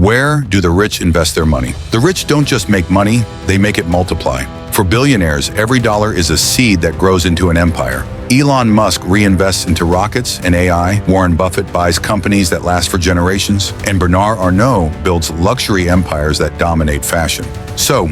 Where do the rich invest their money? The rich don't just make money, they make it multiply. For billionaires, every dollar is a seed that grows into an empire. Elon Musk reinvests into rockets and AI, Warren Buffett buys companies that last for generations, and Bernard Arnault builds luxury empires that dominate fashion. So,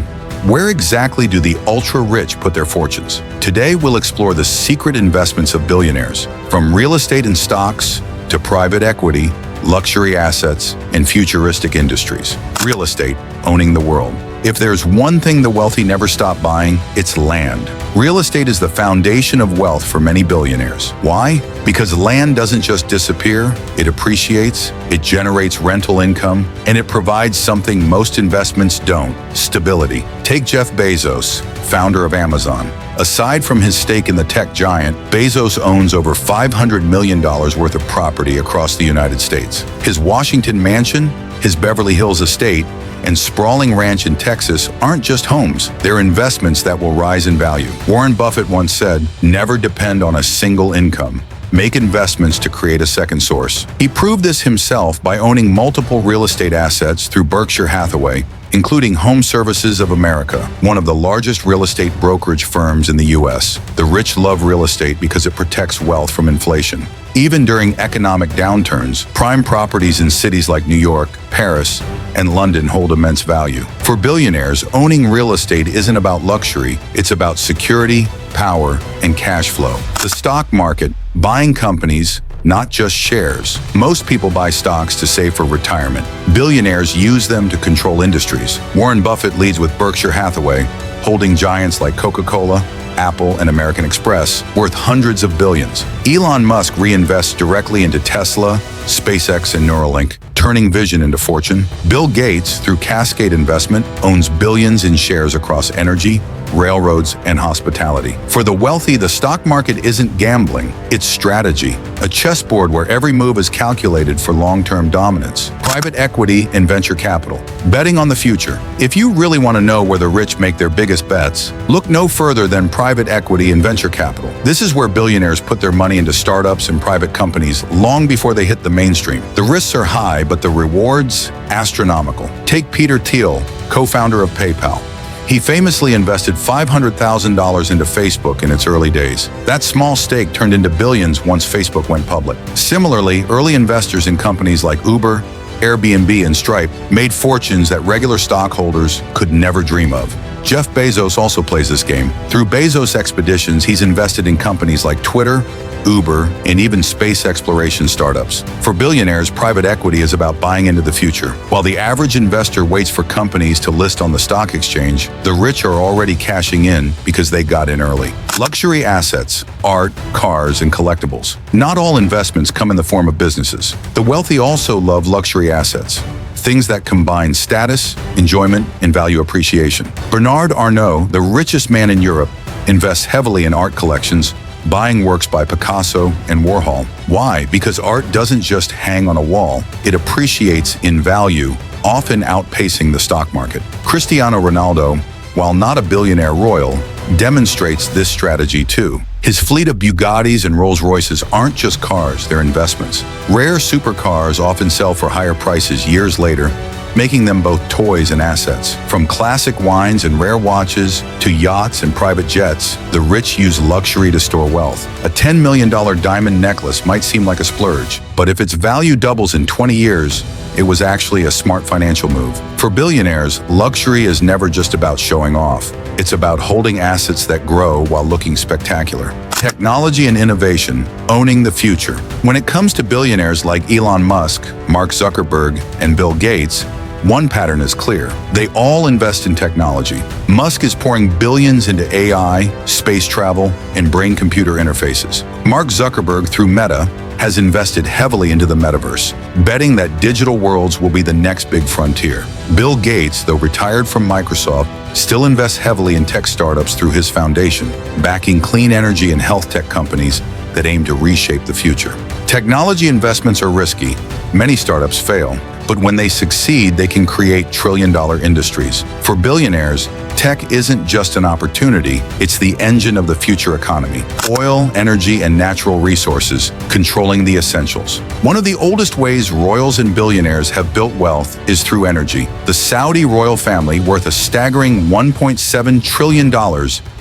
where exactly do the ultra-rich put their fortunes? Today, we'll explore the secret investments of billionaires, from real estate and stocks to private equity, luxury assets, and futuristic industries. Real estate, owning the world. If there's one thing the wealthy never stop buying, it's land. Real estate is the foundation of wealth for many billionaires. Why? Because land doesn't just disappear, it appreciates, it generates rental income, and it provides something most investments don't: stability. Take Jeff Bezos, founder of Amazon. Aside from his stake in the tech giant, Bezos owns over $500 million worth of property across the United States. His Washington mansion, his Beverly Hills estate, and sprawling ranch in Texas aren't just homes, they're investments that will rise in value. Warren Buffett once said, "Never depend on a single income. Make investments to create a second source." He proved this himself by owning multiple real estate assets through Berkshire Hathaway, including Home Services of America, one of the largest real estate brokerage firms in the U.S. The rich love real estate because it protects wealth from inflation. Even during economic downturns, prime properties in cities like New York, Paris, and London hold immense value. For billionaires, owning real estate isn't about luxury, it's about security, power, and cash flow. The stock market, buying companies, not just shares. Most people buy stocks to save for retirement. Billionaires use them to control industries. Warren Buffett leads with Berkshire Hathaway, holding giants like Coca-Cola, Apple, and American Express, worth hundreds of billions. Elon Musk reinvests directly into Tesla, SpaceX, and Neuralink, turning vision into fortune. Bill Gates, through Cascade Investment, owns billions in shares across energy, railroads, and hospitality. For the wealthy, the stock market isn't gambling, it's strategy, a chessboard where every move is calculated for long-term dominance. Private equity and venture capital, betting on the future. If you really want to know where the rich make their biggest bets, look no further than private equity and venture capital. This is where billionaires put their money into startups and private companies long before they hit the mainstream. The risks are high, but the rewards, astronomical. Take Peter Thiel, co-founder of PayPal. He famously invested $500,000 into Facebook in its early days. That small stake turned into billions once Facebook went public. Similarly, early investors in companies like Uber, Airbnb, and Stripe made fortunes that regular stockholders could never dream of. Jeff Bezos also plays this game. Through Bezos expeditions, he's invested in companies like Twitter, Uber, and even space exploration startups. For billionaires, private equity is about buying into the future. While the average investor waits for companies to list on the stock exchange, the rich are already cashing in because they got in early. Luxury assets, art, cars, and collectibles. Not all investments come in the form of businesses. The wealthy also love luxury assets, things that combine status, enjoyment, and value appreciation. Bernard Arnault, the richest man in Europe, invests heavily in art collections, buying works by Picasso and Warhol. Why? Because art doesn't just hang on a wall, it appreciates in value, often outpacing the stock market. Cristiano Ronaldo, while not a billionaire royal, demonstrates this strategy too. His fleet of Bugattis and Rolls-Royces aren't just cars, they're investments. Rare supercars often sell for higher prices years later, making them both toys and assets. From classic wines and rare watches to yachts and private jets, the rich use luxury to store wealth. A $10 million diamond necklace might seem like a splurge, but if its value doubles in 20 years, it was actually a smart financial move. For billionaires, luxury is never just about showing off. It's about holding assets that grow while looking spectacular. Technology and innovation, owning the future. When it comes to billionaires like Elon Musk, Mark Zuckerberg, and Bill Gates, one pattern is clear. They all invest in technology. Musk is pouring billions into AI, space travel, and brain-computer interfaces. Mark Zuckerberg, through Meta, has invested heavily into the metaverse, betting that digital worlds will be the next big frontier. Bill Gates, though retired from Microsoft, still invests heavily in tech startups through his foundation, backing clean energy and health tech companies that aim to reshape the future. Technology investments are risky. Many startups fail. But when they succeed, they can create trillion-dollar industries. For billionaires, tech isn't just an opportunity, it's the engine of the future economy. Oil, energy, and natural resources, controlling the essentials. One of the oldest ways royals and billionaires have built wealth is through energy. The Saudi royal family, worth a staggering $1.7 trillion,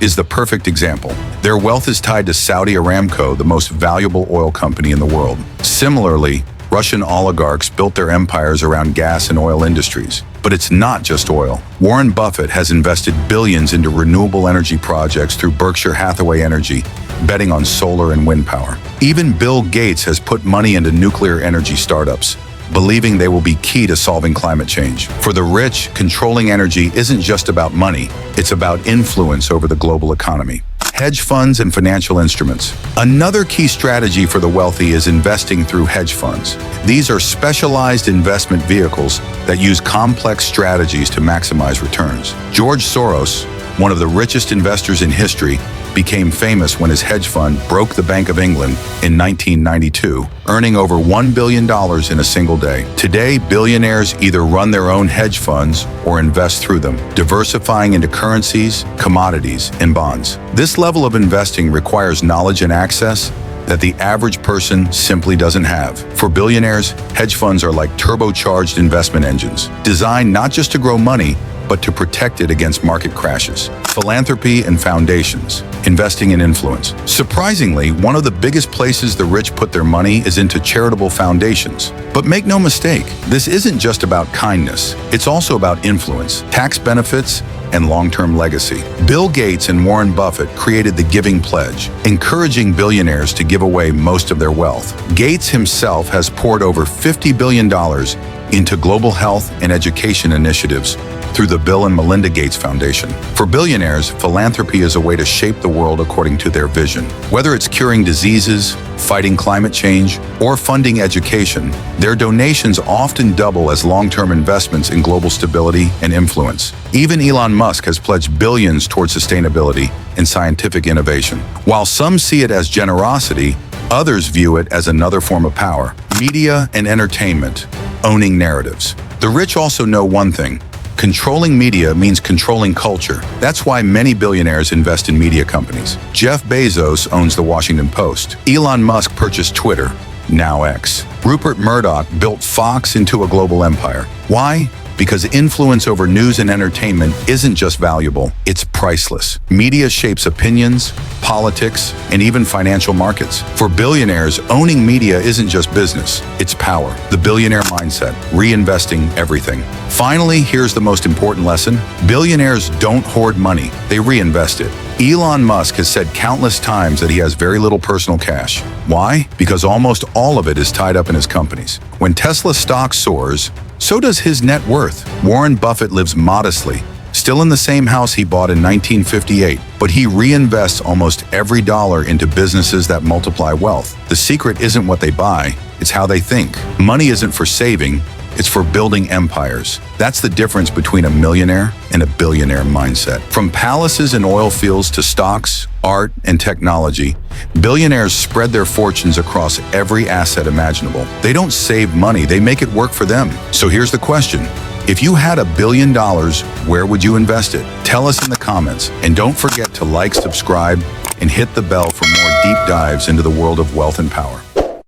is the perfect example. Their wealth is tied to Saudi Aramco, the most valuable oil company in the world. Similarly, Russian oligarchs built their empires around gas and oil industries. But it's not just oil. Warren Buffett has invested billions into renewable energy projects through Berkshire Hathaway Energy, betting on solar and wind power. Even Bill Gates has put money into nuclear energy startups, believing they will be key to solving climate change. For the rich, controlling energy isn't just about money, it's about influence over the global economy. Hedge funds and financial instruments. Another key strategy for the wealthy is investing through hedge funds. These are specialized investment vehicles that use complex strategies to maximize returns. George Soros, one of the richest investors in history, became famous when his hedge fund broke the Bank of England in 1992, earning over $1 billion in a single day. Today, billionaires either run their own hedge funds or invest through them, diversifying into currencies, commodities, and bonds. This level of investing requires knowledge and access that the average person simply doesn't have. For billionaires, hedge funds are like turbocharged investment engines, designed not just to grow money, but to protect it against market crashes. Philanthropy and foundations, investing in influence. Surprisingly, one of the biggest places the rich put their money is into charitable foundations. But make no mistake, this isn't just about kindness. It's also about influence, tax benefits, and long-term legacy. Bill Gates and Warren Buffett created the Giving Pledge, encouraging billionaires to give away most of their wealth. Gates himself has poured over $50 billion into global health and education initiatives through the Bill and Melinda Gates Foundation. For billionaires, philanthropy is a way to shape the world according to their vision. Whether it's curing diseases, fighting climate change, or funding education, their donations often double as long-term investments in global stability and influence. Even Elon Musk has pledged billions towards sustainability and scientific innovation. While some see it as generosity, others view it as another form of power. Media and entertainment, owning narratives. The rich also know one thing: controlling media means controlling culture. That's why many billionaires invest in media companies. Jeff Bezos owns the Washington Post. Elon Musk purchased Twitter, now X. Rupert Murdoch built Fox into a global empire. Why? Because influence over news and entertainment isn't just valuable, it's priceless. Media shapes opinions, politics, and even financial markets. For billionaires, owning media isn't just business, it's power. The billionaire mindset, reinvesting everything. Finally, here's the most important lesson. Billionaires don't hoard money, they reinvest it. Elon Musk has said countless times that he has very little personal cash. Why? Because almost all of it is tied up in his companies. When Tesla stock soars, so does his net worth. Warren Buffett lives modestly, still in the same house he bought in 1958, but he reinvests almost every dollar into businesses that multiply wealth. The secret isn't what they buy, it's how they think. Money isn't for saving, it's for building empires. That's the difference between a millionaire and a billionaire mindset. From palaces and oil fields to stocks, art, and technology, billionaires spread their fortunes across every asset imaginable. They don't save money, they make it work for them. So here's the question. If you had $1 billion, where would you invest it? Tell us in the comments. And don't forget to like, subscribe, and hit the bell for more deep dives into the world of wealth and power.